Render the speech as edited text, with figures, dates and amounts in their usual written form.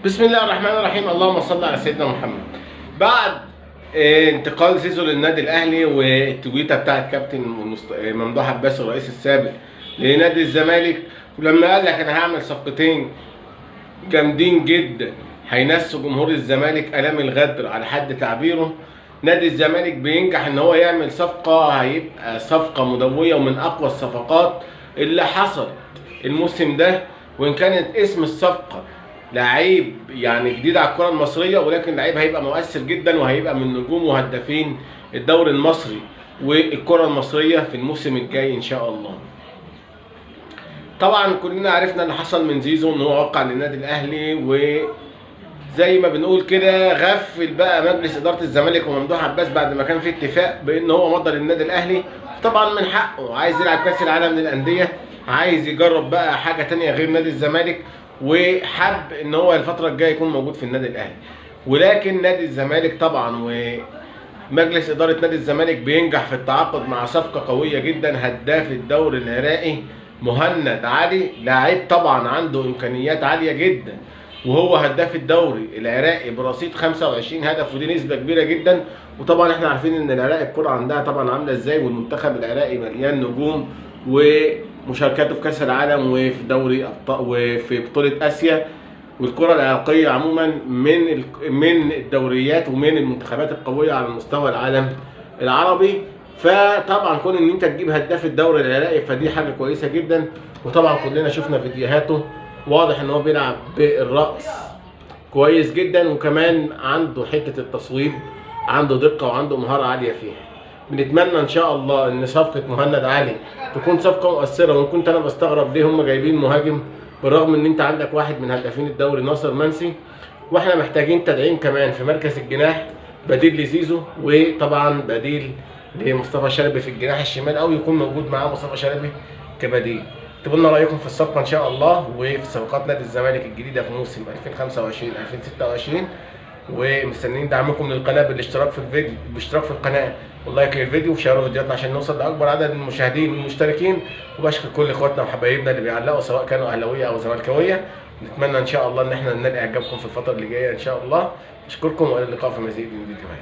بسم الله الرحمن الرحيم. اللهم صل على سيدنا محمد. بعد انتقال زيزو للنادي الاهلي والتويته بتاعت كابتن ممدوح عباس الرئيس السابق لنادي الزمالك، ولما قال لك انا هعمل صفقتين جامدين جدا هينسوا جمهور الزمالك الام الغدر على حد تعبيره، نادي الزمالك بينجح ان هو يعمل صفقه هيبقى صفقه مدويه ومن اقوى الصفقات اللي حصلت الموسم ده. وان كانت اسم الصفقه لعيب يعني جديد على الكره المصريه، ولكن لعيب هيبقى مؤثر جدا وهيبقى من نجوم وهدافين الدوري المصري والكره المصريه في الموسم الجاي ان شاء الله. طبعا كلنا عرفنا اللي حصل من زيزو ان هو وقع للنادي الاهلي، وزي ما بنقول كده غفل بقى مجلس اداره الزمالك وممدوح عباس بعد ما كان في اتفاق بان هو مضى للنادي الاهلي. طبعا من حقه، عايز يلعب كاس العالم للانديه، عايز يجرب بقى حاجه تانية غير نادي الزمالك، وحب ان هو الفتره الجايه يكون موجود في النادي الاهلي. ولكن نادي الزمالك طبعا ومجلس اداره نادي الزمالك بينجح في التعاقد مع صفقه قويه جدا، هداف الدوري العراقي مهند علي، لاعب طبعا عنده امكانيات عاليه جدا، وهو هداف الدوري العراقي برصيد 25 هدف، ودي نسبه كبيره جدا. وطبعا احنا عارفين ان العراق الكره عندها طبعا عامله ازاي، والمنتخب العراقي مليان نجوم ومشاركاته في كاس العالم وفي دوري ابطال وفي بطوله اسيا، والكره العراقيه عموما من الدوريات ومن المنتخبات القويه على مستوى العالم العربي. فطبعا كون ان انت تجيب هداف الدوري العراقي فدي حاجه كويسه جدا. وطبعا كلنا شفنا فيديوهاته، واضح ان هو بيلعب بالراس كويس جدا، وكمان عنده حته التصويب، عنده دقه وعنده مهاره عاليه فيها. بنتمنى ان شاء الله ان صفقه مهند علي تكون صفقه مؤثره. وان كنت انا بستغرب ليه هم جايبين مهاجم بالرغم ان انت عندك واحد من هدافين الدوري ناصر منسي، واحنا محتاجين تدعيم كمان في مركز الجناح بديل لزيزو، وطبعا بديل لمصطفى شلبي في الجناح الشمال، او يكون موجود معاه مصطفى شلبي كبديل. اكتبوا لنا رايكم في الصفقه ان شاء الله وفي صفقات نادي الزمالك الجديده في موسم 2025 2026، ومستنيين دعمكم للقناه بالاشتراك في الفيديو، بالاشتراك في القناه واللايك للفيديو وشيروا فيديوهاتنا عشان نوصل لاكبر عدد من المشاهدين والمشتركين. وبشكر كل اخواتنا وحبايبنا اللي بيعلقوا سواء كانوا اهلاويه او زملكاويه. نتمنى ان شاء الله ان احنا نلاقي اعجابكم في الفتره اللي جايه ان شاء الله. اشكركم والى اللقاء في مزيد من الفيديوهات.